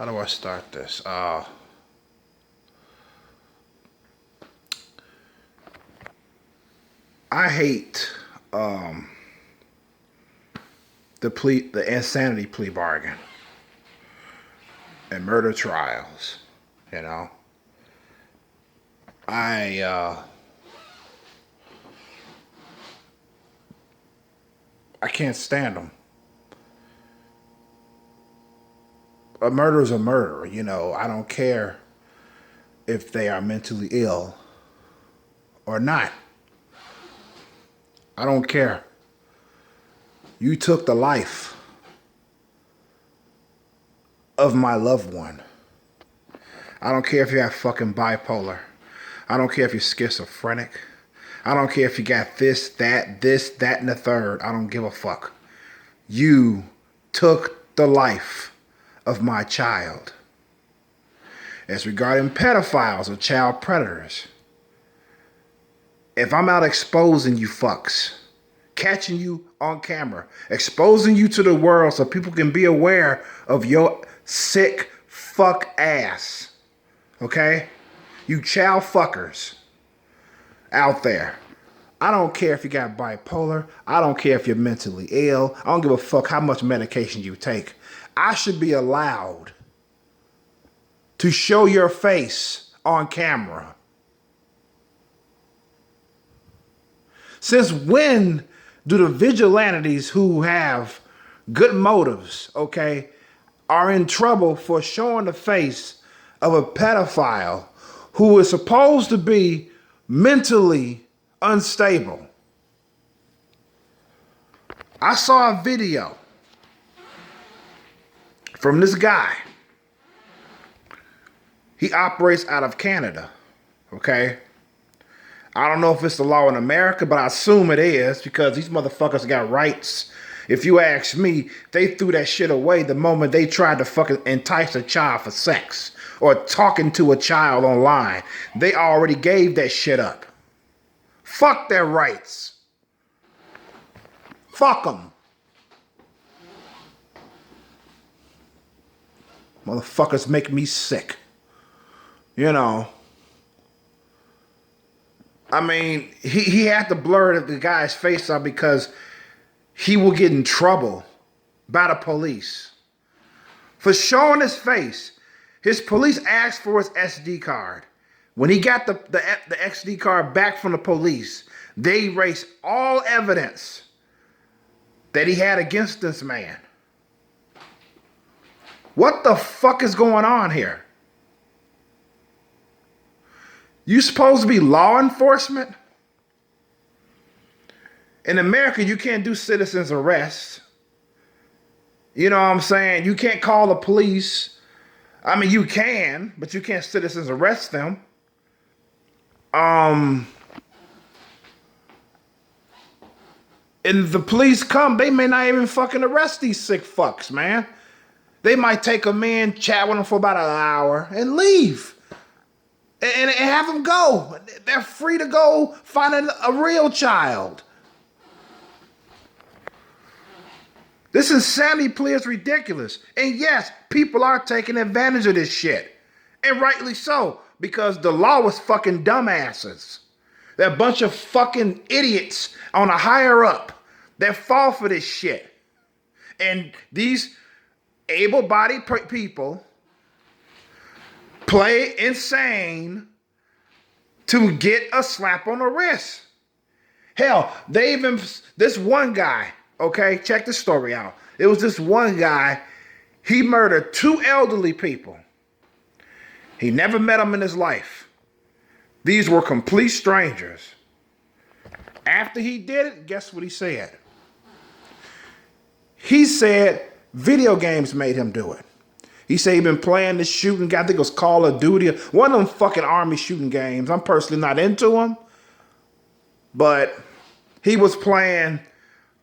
how do I start this? I hate the insanity plea bargain and murder trials. You know, I I can't stand them. A murder is a murder. You know, I don't care if they are mentally ill or not. I don't care. You took the life of my loved one. I don't care if you have fucking bipolar. I don't care if you're schizophrenic. I don't care if you got this, that, and the third. I don't give a fuck. You took the life of my child. As regarding pedophiles or child predators, if I'm out exposing you fucks, catching you on camera, exposing you to the world so people can be aware of your sick fuck ass, okay? You child fuckers out there. I don't care if you got bipolar. I don't care if you're mentally ill. I don't give a fuck how much medication you take. I should be allowed to show your face on camera. Since when do the vigilantes who have good motives, okay, are in trouble for showing the face of a pedophile who is supposed to be mentally unstable? I saw a video from this guy. He operates out of Canada, okay? I don't know if it's the law in America, but I assume it is because these motherfuckers got rights. If you ask me, they threw that shit away the moment they tried to fucking entice a child for sex or talking to a child online. They already gave that shit up. Fuck their rights. Fuck them. Motherfuckers make me sick. You know. I mean, he had to blur the guy's face out because he will get in trouble by the police. For showing his face, his police asked for his SD card. When he got the SD card back from the police, they erased all evidence that he had against this man. What the fuck is going on here? You supposed to be law enforcement? In America, you can't do citizen's arrest. You know what I'm saying? You can't call the police. I mean, you can, but you can't citizens arrest them. And the police come, they may not even fucking arrest these sick fucks, man. They might take them in, chat with them for about an hour, and leave. And have them go. They're free to go find a real child. This insanity plea is ridiculous. And yes, people are taking advantage of this shit. And rightly so, because the law is fucking dumbasses. They're a bunch of fucking idiots on a higher up that fall for this shit. And these able-bodied people play insane to get a slap on the wrist. Hell, this one guy, okay, check this story out. It was this one guy, he murdered 2 elderly people. He never met them in his life. These were complete strangers. After he did it, guess what he said? He said video games made him do it. He said he'd been playing this shooting game. I think it was Call of Duty. One of them fucking army shooting games. I'm personally not into them. But he was playing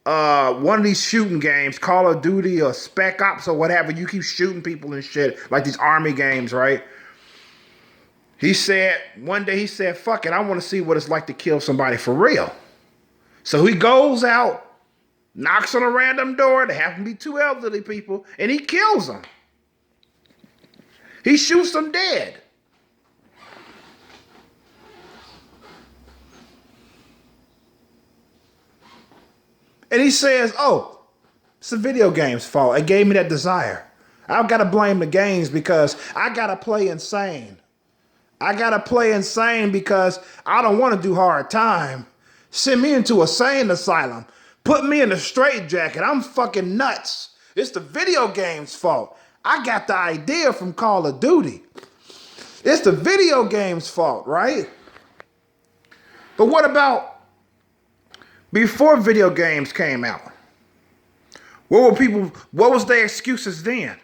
one of these shooting games, Call of Duty or Spec Ops or whatever. You keep shooting people and shit, like these army games, right? He said, one day he said, fuck it, I want to see what it's like to kill somebody for real. So he goes out, knocks on a random door. There happen to be 2 elderly people, and he kills them. He shoots them dead. And he says, oh, it's the video game's fault. It gave me that desire. I've got to blame the games because I got to play insane. I got to play insane because I don't want to do hard time. Send me into a sane asylum. Put me in a straitjacket. I'm fucking nuts. It's the video game's fault. I got the idea from Call of Duty. It's the video game's fault, right? But what about before video games came out? What was their excuses then?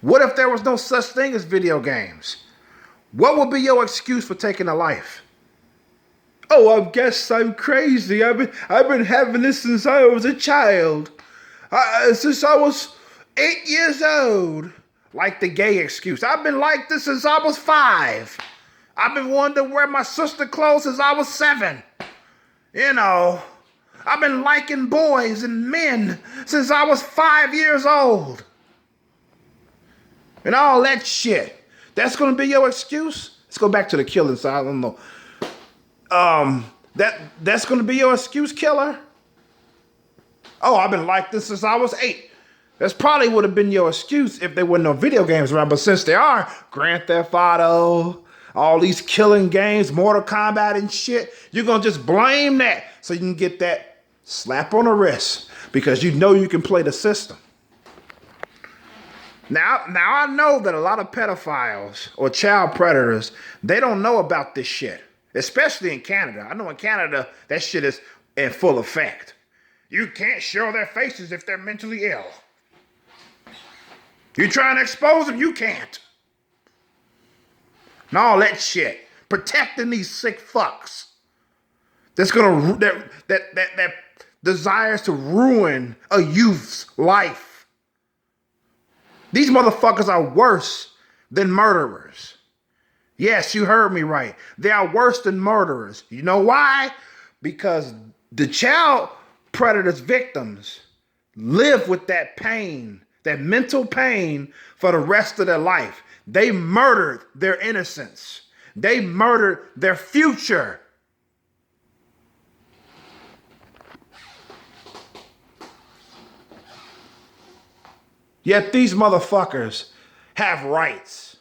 What if there was no such thing as video games? What would be your excuse for taking a life? Oh, I guess I'm crazy. I've been having this since I was a child. Since I was 8 years old. Like the gay excuse. I've been like this since I was 5. I've been wanting to wear my sister clothes since I was 7. You know, I've been liking boys and men since I was 5 years old. And all that shit. That's going to be your excuse? Let's go back to the killing side. I don't know. That's going to be your excuse, killer? Oh, I've been like this since I was 8. That's probably would have been your excuse if there weren't no video games around. But since there are, Grand Theft Auto, all these killing games, Mortal Kombat and shit, you're going to just blame that so you can get that slap on the wrist because you know you can play the system. Now I know that a lot of pedophiles or child predators, they don't know about this shit, especially in Canada. I know in Canada, that shit is in full effect. You can't show their faces if they're mentally ill. You trying to expose them, you can't. And all that shit. Protecting these sick fucks. That desires to ruin a youth's life. These motherfuckers are worse than murderers. Yes, you heard me right. They are worse than murderers. You know why? Because the child predators' victims live with that pain, that mental pain for the rest of their life. They murdered their innocence. They murdered their future. Yet these motherfuckers have rights.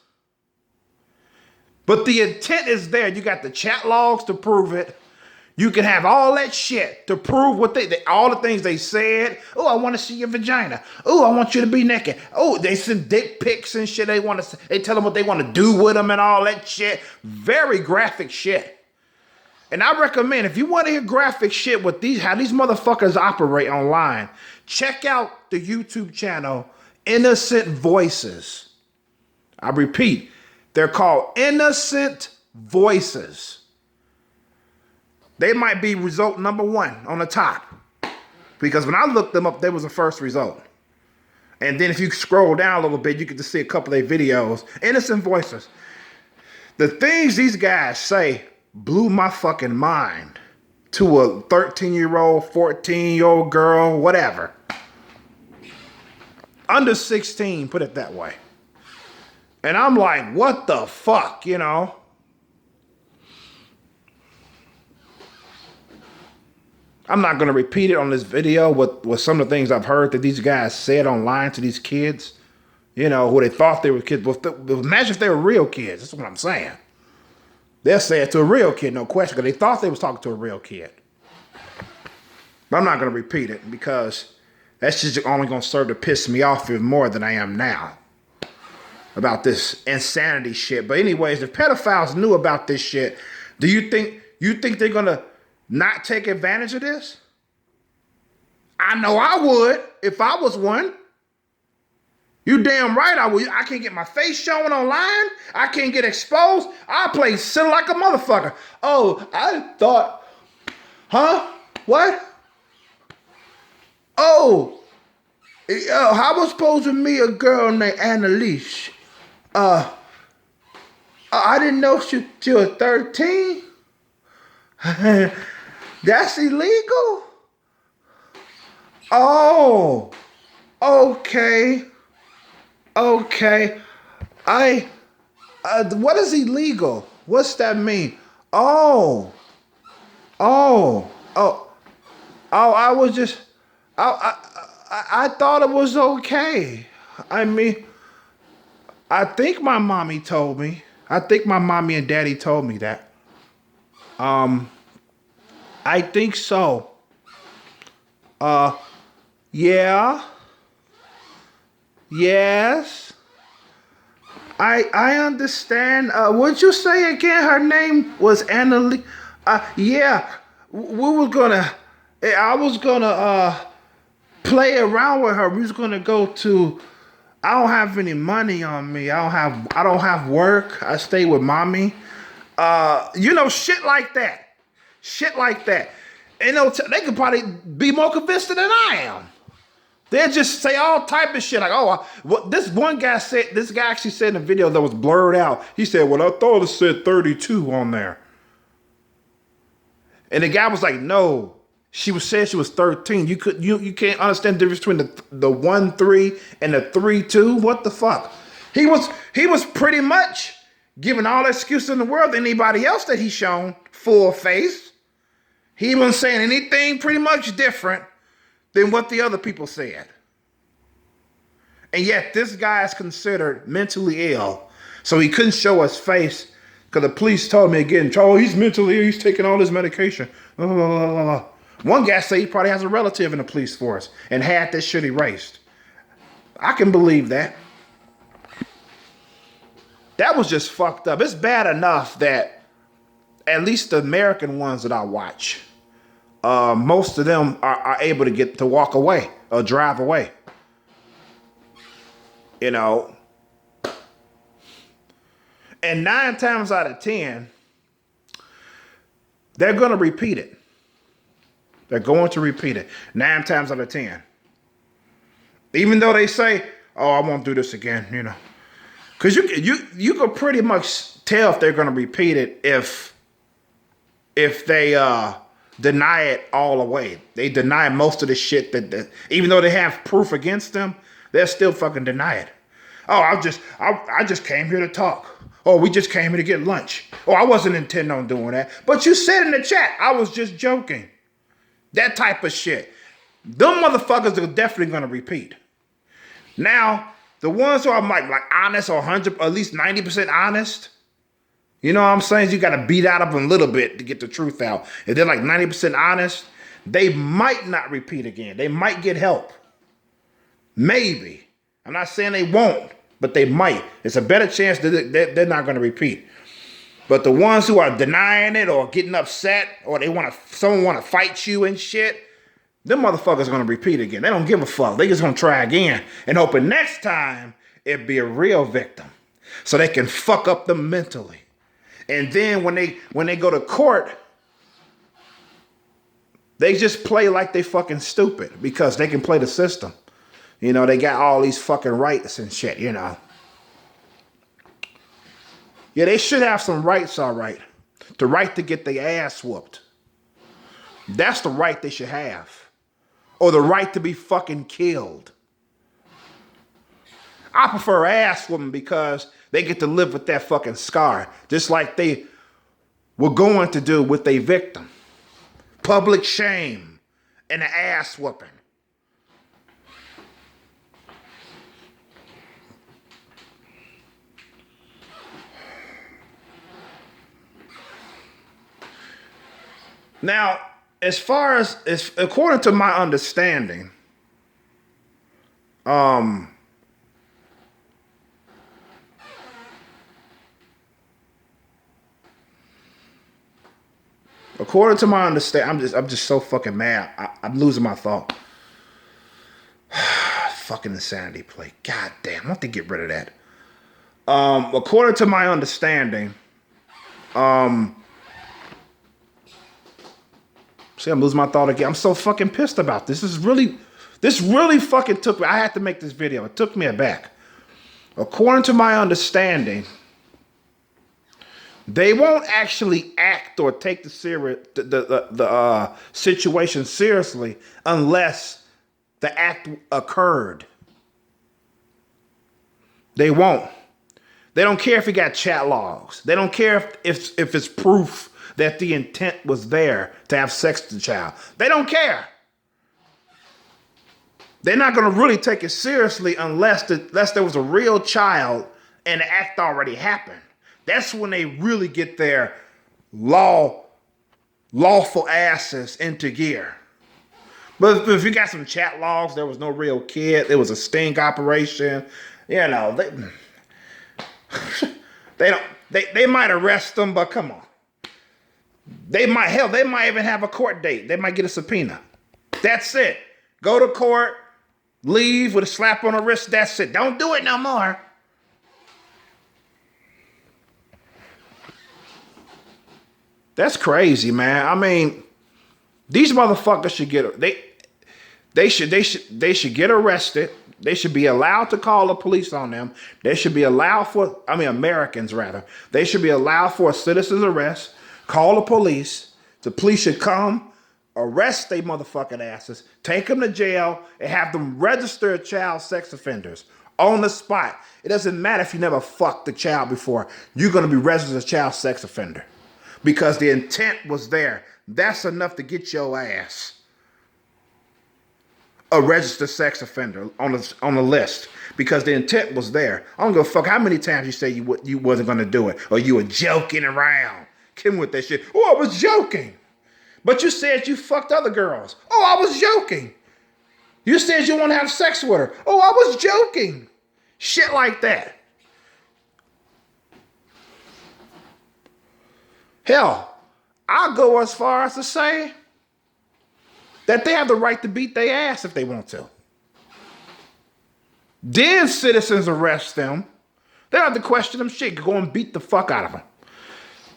But the intent is there. You got the chat logs to prove it. You can have all that shit to prove what all the things they said. Oh, I want to see your vagina. Oh, I want you to be naked. Oh, they send dick pics and shit. They tell them what they want to do with them and all that shit. Very graphic shit. And I recommend, if you want to hear graphic shit with how these motherfuckers operate online, check out the YouTube channel Innocent Voices. I repeat, they're called Innocent Voices. They might be result number 1 on the top. Because when I looked them up, they was the first result. And then if you scroll down a little bit, you get to see a couple of their videos. Innocent Voices. The things these guys say blew my fucking mind. To a 13-year-old, 14-year-old girl, whatever. Under 16, put it that way. And I'm like, what the fuck, you know? I'm not going to repeat it on this video with some of the things I've heard that these guys said online to these kids. You know, who they thought they were kids. But imagine if they were real kids. That's what I'm saying. They'll say it to a real kid, no question, because they thought they was talking to a real kid. But I'm not going to repeat it because that's just only going to serve to piss me off even more than I am now about this insanity shit. But anyways, if pedophiles knew about this shit, do you think they're going to not take advantage of this? I know I would if I was one. You damn right I would. I can't get my face shown online. I can't get exposed. I play silly like a motherfucker. Oh, I thought, huh? What? Oh, I was supposed to meet a girl named Annalise. I didn't know she was 13. That's illegal? Oh, okay. I what is illegal? What's that mean? Oh, oh, oh, oh! I was just, I thought it was okay. I mean, I think my mommy told me. I think my mommy and daddy told me that. Um, I think so. Uh, yeah, yes. I understand. What'd you say again? Her name was Annalie. Yeah. We were gonna. I was gonna play around with her. We was gonna go to. I don't have any money on me. I don't have work. I stay with mommy. Shit like that. Shit like that. And they could probably be more convinced than I am. They'll just say all type of shit like, oh, what this one guy said, this guy actually said in a video that was blurred out. He said, well, I thought it said 32 on there. And the guy was like, no, she said she was 13. You can't understand the difference between the 1-3 and the 3-2. What the fuck? He was pretty much giving all the excuses in the world to anybody else that he shown full face. He wasn't saying anything pretty much different than what the other people said. And yet this guy is considered mentally ill. So he couldn't show his face because the police told me again, oh, he's mentally ill. He's taking all his medication. Blah, blah, blah, blah. One guy said he probably has a relative in the police force and had this shit erased. I can believe that. That was just fucked up. It's bad enough that at least the American ones that I watch, most of them are able to get to walk away or drive away. You know. And 9 times out of 10, they're going to repeat it. They're going to repeat it 9 times out of 10. Even though they say, oh, I won't do this again, you know. Because you could pretty much tell if they're going to repeat it if they deny it all away. They deny most of the shit that even though they have proof against them, they'll still fucking deny it. Oh, I just came here to talk. Oh, we just came here to get lunch. Oh, I wasn't intending on doing that. But you said in the chat, I was just joking. That type of shit. Them motherfuckers are definitely going to repeat. Now, the ones who are like honest or 100, at least 90% honest, you know what I'm saying? You got to beat out of them a little bit to get the truth out. If they're like 90% honest, they might not repeat again. They might get help. Maybe. I'm not saying they won't, but they might. It's a better chance that they're not going to repeat. But the ones who are denying it or getting upset or someone want to fight you and shit, them motherfuckers are going to repeat again. They don't give a fuck. They just going to try again and hoping next time it be a real victim so they can fuck up them mentally. And then when they go to court, they just play like they fucking stupid because they can play the system. You know, they got all these fucking rights and shit, you know. Yeah, they should have some rights, all right. The right to get their ass whooped. That's the right they should have. Or the right to be fucking killed. I prefer ass whooping because they get to live with that fucking scar. Just like they were going to do with their victim. Public shame and an ass whooping. Now, as far as according to my understanding, according to my understanding, I'm just so fucking mad. I'm losing my thought. Fucking insanity play. God damn, I want to get rid of that. According to my understanding, see, I'm losing my thought again. I'm so fucking pissed about this. This really fucking took me. I had to make this video. It took me aback. According to my understanding, they won't actually act or take the situation seriously unless the act occurred. They won't. They don't care if he got chat logs. They don't care if it's proof that the intent was there to have sex with the child. They don't care. They're not going to really take it seriously unless there was a real child and the act already happened. That's when they really get their lawful asses into gear. But if you got some chat logs, there was no real kid, it was a sting operation, you know, they might arrest them, but come on. They might even have a court date. They might get a subpoena. That's it. Go to court, leave with a slap on the wrist, that's it. Don't do it no more. That's crazy, man. I mean, these motherfuckers should get they should get arrested. They should be allowed to call the police on them. They should be allowed Americans rather. They should be allowed for a citizen's arrest. Call the police. The police should come, arrest they motherfucking asses, take them to jail, and have them register child sex offenders on the spot. It doesn't matter if you never fucked the child before. You're going to be registered as a child sex offender because the intent was there. That's enough to get your ass a registered sex offender on the list because the intent was there. I don't give a fuck how many times you say you wasn't going to do it or you were joking around. Kim with that shit. Oh, I was joking. But you said you fucked other girls. Oh, I was joking. You said you want to have sex with her. Oh, I was joking. Shit like that. Hell, I'll go as far as to say that they have the right to beat their ass if they want to. Then citizens arrest them. They don't have to question them shit. Go and beat the fuck out of them.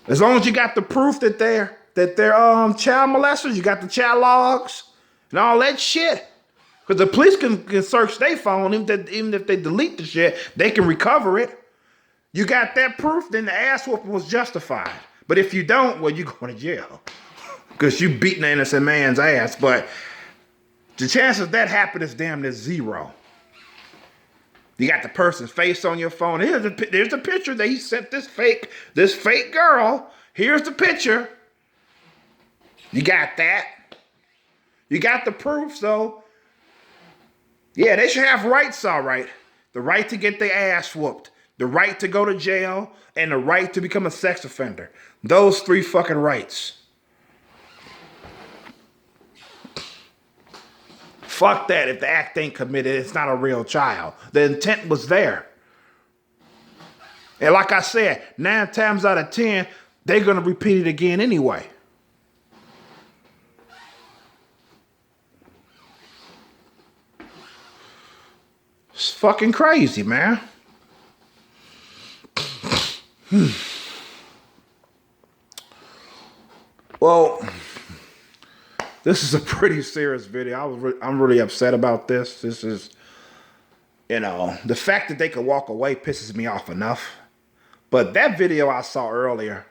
As long as you got the proof that they're child molesters, you got the child logs and all that shit. Because the police can search their phone, even if they delete the shit, they can recover it. You got that proof, then the ass whooping was justified. But if you don't, well, you're going to jail. Because you beating an innocent man's ass. But the chances that happen is damn near zero. You got the person's face on your phone. There's the picture that he sent this fake girl. Here's the picture. You got that. You got the proof, so yeah, they should have rights, all right. The right to get their ass whooped, the right to go to jail, and the right to become a sex offender. Those three fucking rights. Fuck that. If the act ain't committed, it's not a real child. The intent was there. And like I said, 9 times out of 10, they're going to repeat it again anyway. It's fucking crazy, man. Well, this is a pretty serious video. I'm really upset about this. This is, the fact that they could walk away pisses me off enough. But that video I saw earlier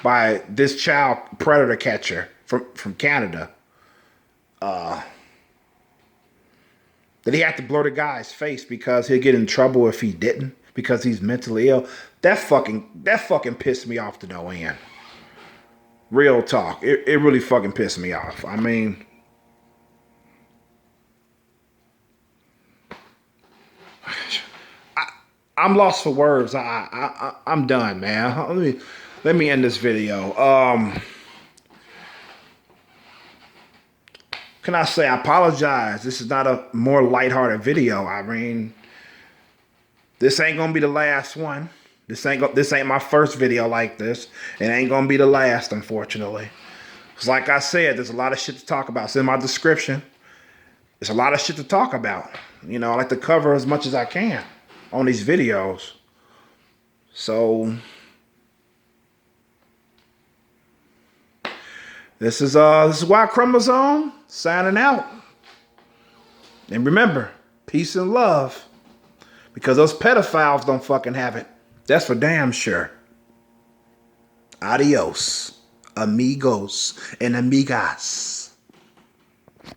by this child predator catcher from Canada, that he had to blur the guy's face because he'll get in trouble if he didn't, because he's mentally ill. That fucking pissed me off to no end. Real talk. It really fucking pissed me off. I mean, I'm lost for words. I'm done, man. Let me end this video. Can I say I apologize? This is not a more lighthearted video. I mean, this ain't gonna be the last one. This ain't my first video like this. It ain't gonna be the last, unfortunately. Because like I said, there's a lot of shit to talk about. It's in my description. There's a lot of shit to talk about. I like to cover as much as I can on these videos. So this is Y Chromosome signing out. And remember, peace and love. Because those pedophiles don't fucking have it. That's for damn sure. Adios, amigos and amigas.